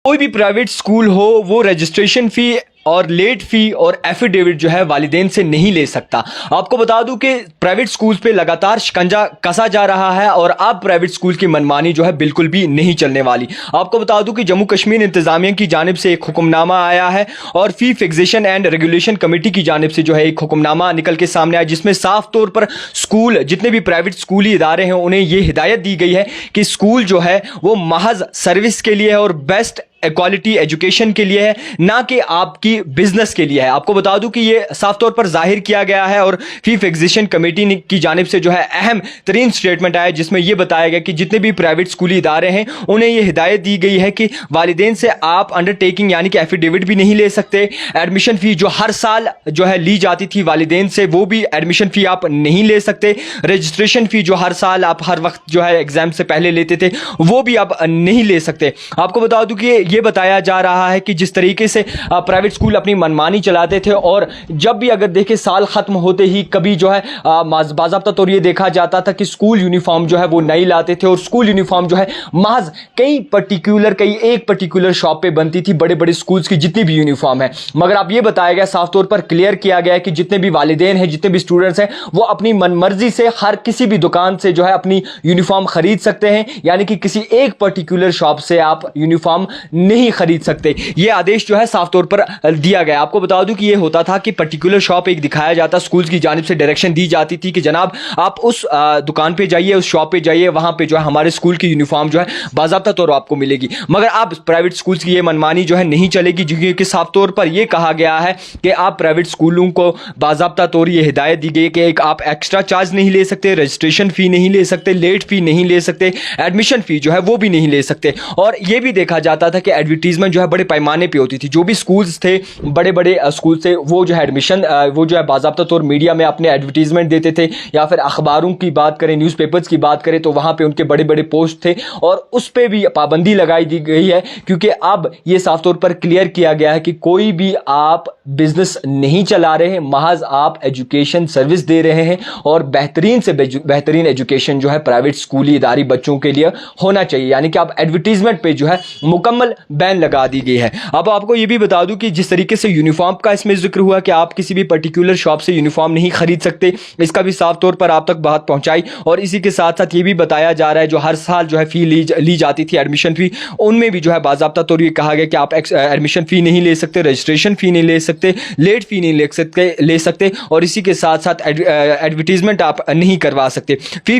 कोई भी private school हो वो रजिस्ट्रेशन फ़ी और लेट फ़ी और एफिडेविट जो है वालिदैन से नहीं ले सकता। आपको बता दूं कि प्राइवेट स्कूल्स पे लगातार शिकंजा कसा जा रहा है और अब प्राइवेट स्कूल की मनमानी जो है बिल्कुल भी नहीं चलने वाली। आपको बता दूं कि जम्मू कश्मीर इंतज़ामिया की जानिब से एक हुक्मनामा आया है और फ़ी फिक्सेशन एंड रेगुलेशन कमेटी की जानिब से जो है एक हुक्मनामा निकल के सामने आया, जिसमें साफ तौर पर स्कूल जितने भी प्राइवेट स्कूली इदारे हैं उन्हें ये हिदायत दी गई है कि स्कूल जो है वो महज सर्विस के लिए है और बेस्ट क्वालिटी एजुकेशन के लिए है, ना कि आपकी बिजनेस के लिए है। आपको बता दूं कि ये साफ तौर पर जाहिर किया गया है और फी फिक्सेशन कमेटी की जानिब से जो है अहम तरीन स्टेटमेंट आया, जिसमें यह बताया गया कि जितने भी प्राइवेट स्कूली इदारे हैं उन्हें यह हिदायत दी गई है कि वालिदैन से आप अंडरटेकिंग यानी कि एफिडेविट भी नहीं ले सकते। एडमिशन फ़ी जो हर साल जो है ली जाती थी वालिदैन से, वो भी एडमिशन फ़ी आप नहीं ले सकते। रजिस्ट्रेशन फ़ी जो हर साल आप हर वक्त जो है एग्ज़ाम से पहले लेते थे, वो भी आप नहीं ले सकते। आपको बता दूं कि ये बताया जा रहा है कि जिस तरीके से प्राइवेट स्कूल अपनी मनमानी चलाते थे और जब भी अगर देखें साल ख़त्म होते ही कभी जो है बाज़ाब्ता तौर ये देखा जाता था कि स्कूल यूनिफॉर्म जो है वो नई लाते थे और स्कूल यूनिफॉर्म जो है महज कई एक पर्टिकुलर शॉप पे बनती थी बड़े बड़े स्कूल्स की जितनी भी यूनिफॉर्म है। मगर अब ये बताया गया, साफ तौर पर क्लियर किया गया है कि जितने भी वालिदैन हैं, जितने भी स्टूडेंट्स हैं, वो अपनी मनमर्जी से हर किसी भी दुकान से जो है अपनी यूनिफॉर्म खरीद सकते हैं, यानी कि किसी एक पर्टिकुलर शॉप से आप यूनिफॉर्म नहीं खरीद सकते। ये आदेश जो है साफ तौर पर दिया गया। आपको बता दूं कि ये होता था कि पर्टिकुलर शॉप एक दिखाया जाता, स्कूल्स की जानिब से डायरेक्शन दी जाती थी कि जनाब आप उस दुकान पे जाइए, उस शॉप पे जाइए, वहां पे जो है हमारे स्कूल की यूनिफॉर्म जो है बाज़ाब्ता तौर आपको मिलेगी। मगर अब प्राइवेट स्कूल्स की ये मनमानी जो है नहीं चलेगी, क्योंकि साफ तौर पर यह कहा गया है कि आप प्राइवेट स्कूलों को बाज़ाब्ता तौर ये हिदायत दी गई कि एक आप एक्स्ट्रा चार्ज नहीं ले सकते, रजिस्ट्रेशन फ़ी नहीं ले सकते, लेट फ़ी नहीं ले सकते, एडमिशन फ़ी जो है वो भी नहीं ले सकते। और ये भी देखा जाता था कि एडवर्टीजमेंट जो है बड़े पैमाने पे होती थी। जो भी स्कूल्स थे बड़े बड़े स्कूल से, वो जो है एडमिशन वो जो है बाज़ाब्ता तौर मीडिया में अपने एडवर्टीजमेंट देते थे, या फिर अखबारों की बात करें, न्यूज़पेपर्स की बात करें तो वहाँ पे उनके बड़े बड़े पोस्ट थे और उस पर भी पाबंदी लगाई दी गई है, क्योंकि अब ये साफ तौर पर क्लियर किया गया है कि कोई भी आप बिजनेस नहीं चला रहे हैं, महज आप एजुकेशन सर्विस दे रहे हैं और बेहतरीन से बेहतरीन एजुकेशन जो है प्राइवेट स्कूली इदारी बच्चों के लिए होना चाहिए, यानी कि आप एडवर्टीजमेंट पे जो है मुकम्मल बैन लगा दी गई है। अब आपको ये भी बता दूं कि जिस तरीके से यूनिफॉर्म का इसमें जिक्र हुआ कि आप किसी भी पर्टिकुलर शॉप से यूनिफॉर्म नहीं खरीद सकते, इसका भी साफ तौर पर आप तक बात पहुंचाई। और इसी के साथ साथ ये भी बताया जा रहा है जो हर साल जो है फ़ी ली जाती थी एडमिशन फ़ी, उनमें भी जो है बाज़ाब्ता तौर ये कहा गया कि आप एडमिशन फ़ी नहीं ले सकते, रजिस्ट्रेशन फ़ी नहीं ले सकते, लेट फ़ी नहीं ले सकते और इसी के साथ साथ एडवर्टीजमेंट आप नहीं करवा सकते। फ़ी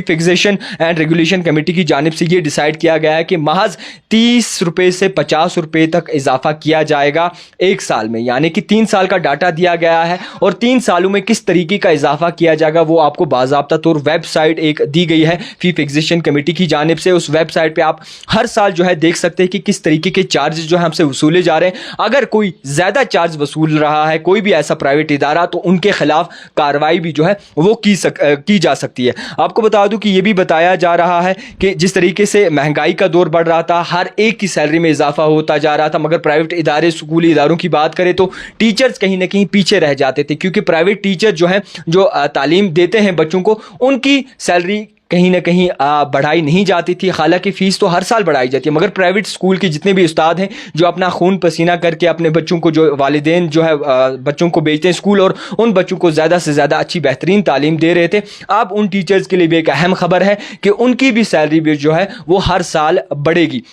फिक्सेशन एंड रेगुलेशन कमेटी की जानिब से ये डिसाइड किया गया है कि महज 30 रुपये से 50 रुपये तक इजाफा किया जाएगा एक साल में, यानी कि 3 साल का डाटा दिया गया है और 3 सालों में किस तरीके का इजाफा किया जाएगा वो आपको बाज़ाब्ता तौर वेबसाइट एक दी गई है फी फिक्सेशन कमेटी की जानिब से। उस वेबसाइट पे आप हर साल जो है देख सकते हैं कि किस तरीके के चार्ज जो है हमसे वसूले जा रहे हैं। अगर कोई ज़्यादा चार्ज वसूल रहा है कोई भी ऐसा प्राइवेट इदारा, तो उनके खिलाफ कार्रवाई भी जो है वो की जा सकती है। आपको बता दूं कि ये भी बताया जा रहा है कि जिस तरीके से महंगाई का दौर बढ़ रहा था, हर एक की सैलरी में इजाफा होता जा रहा था, मगर प्राइवेट इदारे स्कूली इदारों की बात करें तो टीचर्स कहीं ना कहीं पीछे रह जाते थे, क्योंकि प्राइवेट टीचर जो है जो तालीम देते हैं बच्चों को, उनकी सैलरी कहीं ना कहीं बढ़ाई नहीं जाती थी। हालांकि फ़ीस तो हर साल बढ़ाई जाती है, मगर प्राइवेट स्कूल के जितने भी उस्ताद हैं जो अपना खून पसीना करके अपने बच्चों को, जो वालिदैन जो है बच्चों को भेजते हैं स्कूल और उन बच्चों को ज़्यादा से ज़्यादा अच्छी बेहतरीन तालीम दे रहे थे, अब उन टीचर्स के लिए भी एक अहम खबर है कि उनकी भी सैलरी भी जो है वो हर साल बढ़ेगी।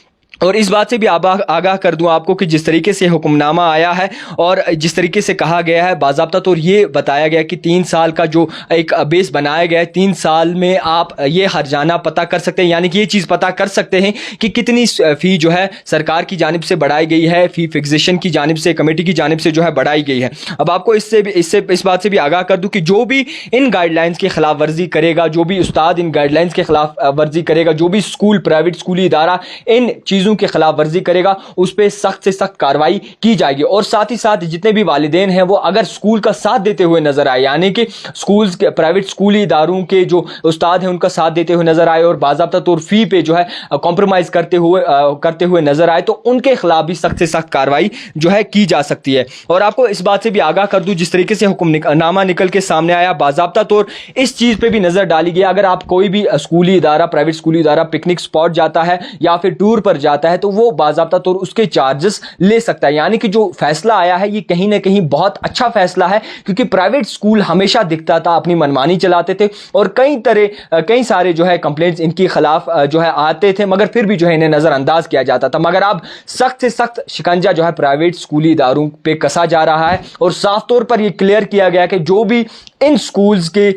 और इस बात से भी आगाह कर दूं आपको कि जिस तरीके से हुक्मनामा आया है और जिस तरीके से कहा गया है, बाज़ाब्ता तौर ये बताया गया कि 3 साल का जो एक बेस बनाया गया है, 3 साल में आप ये हर्जाना पता कर सकते हैं, यानी कि ये चीज़ पता कर सकते हैं कि कितनी फ़ी जो है सरकार की जानिब से बढ़ाई गई है, फ़ी फिक्सेशन की जानिब से, कमेटी की जानिब से जो है बढ़ाई गई है। अब आपको इस बात से भी आगाह कर दूँ कि जो भी इन गाइडलाइंस की खिलाफ वर्जी करेगा, जो भी उस्ताद इन गाइडलाइंस के खिलाफ वर्जी करेगा, जो भी स्कूल प्राइवेट स्कूली इदारा इन चीज़ों के खिलाफ वर्जी करेगा, उस पर सख्त से सख्त कार्रवाई की जाएगी। और साथ ही साथ जितने भी वालिदैन हैं वो अगर स्कूल का साथ देते हुए नजर आए, यानी कि स्कूल्स के प्राइवेट स्कूली इदारों के जो उस्ताद हैं उनका साथ देते हुए नजर आए और बाज़ाब्ता तौर फी पे जो है कॉम्प्रोमाइज करते हुए नजर आए, तो उनके खिलाफ भी सख्त से सख्त कार्रवाई जो है की जा सकती है। और आपको इस बात से भी आगाह कर दूं, जिस तरीके से हुक्मनामा निकल के सामने आया, बाज़ाब्ता तौर इस चीज पे भी नजर डाली गई, अगर आप कोई भी स्कूली इदारा, प्राइवेट स्कूली इदारा पिकनिक स्पॉट जाता है या फिर टूर पर چاہتا ہے تو وہ باضابطہ طور اس کے چارجز لے سکتا ہے. یعنی کہ جو فیصلہ آیا ہے یہ کہیں نہ کہیں بہت اچھا فیصلہ ہے, کیونکہ پرائیویٹ اسکول ہمیشہ دکھتا تھا اپنی منمانی چلاتے تھے اور کئی سارے جو ہے کمپلینٹس ان کے خلاف جو ہے آتے تھے, مگر پھر بھی جو ہے انہیں نظر انداز کیا جاتا تھا. مگر اب سخت سے سخت شکنجہ جو ہے پرائیویٹ اسکولی اداروں پہ کسا جا رہا ہے اور صاف طور پر یہ کلیئر کیا گیا کہ جو بھی ان سکولز کے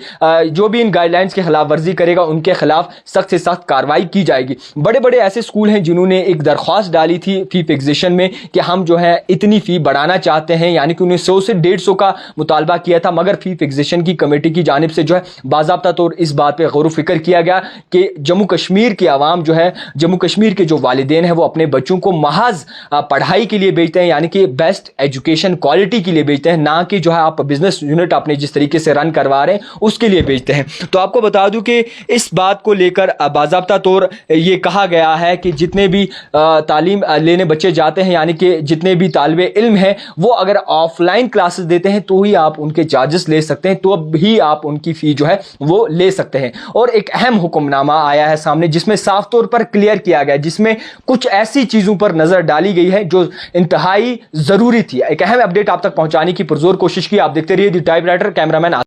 جو بھی ان گائیڈ لائنز کی خلاف ورزی کرے گا ان کے خلاف سخت سے سخت کارروائی کی جائے گی. بڑے بڑے ایسے سکول ہیں جنہوں نے ایک درخواست ڈالی تھی فی فکسیشن میں کہ ہم جو ہے اتنی فی بڑھانا چاہتے ہیں, یعنی کہ انہیں 100 سے 150 کا مطالبہ کیا تھا, مگر فی فکسیشن کی کمیٹی کی جانب سے جو ہے باضابطہ طور اس بات پہ غور و فکر کیا گیا کہ جموں کشمیر کی عوام جو ہے, جموں کشمیر کے جو والدین ہیں وہ اپنے بچوں کو محض پڑھائی کے لیے بھیجتے ہیں, یعنی کہ بیسٹ ایجوکیشن کوالٹی کے لیے بھیجتے ہیں, نہ کہ جو ہے آپ بزنس یونٹ اپنے جس طریقے سے رن کروا رہے ہیں اس کے لیے بھیجتے ہیں. تو آپ کو بتا دوں کہ اس بات کو لے کر باضابطہ طور یہ کہا گیا ہے کہ جتنے بھی تعلیم لینے بچے جاتے ہیں, یعنی کہ جتنے بھی طالب علم ہیں وہ اگر آف لائن کلاسز دیتے ہیں تو ہی آپ ان کے چارجز لے سکتے ہیں, تو اب ہی آپ ان کی فی جو ہے وہ لے سکتے ہیں. اور ایک اہم حکم نامہ آیا ہے سامنے جس میں صاف طور پر کلیئر کیا گیا, جس میں کچھ ایسی چیزوں پر نظر ڈالی گئی ہے جو انتہائی ضروری تھی. ایک اہم اپڈیٹ آپ تک پہنچانے کی پرزور کوشش کی. آپ دیکھتے رہیے the typewriter. Camera main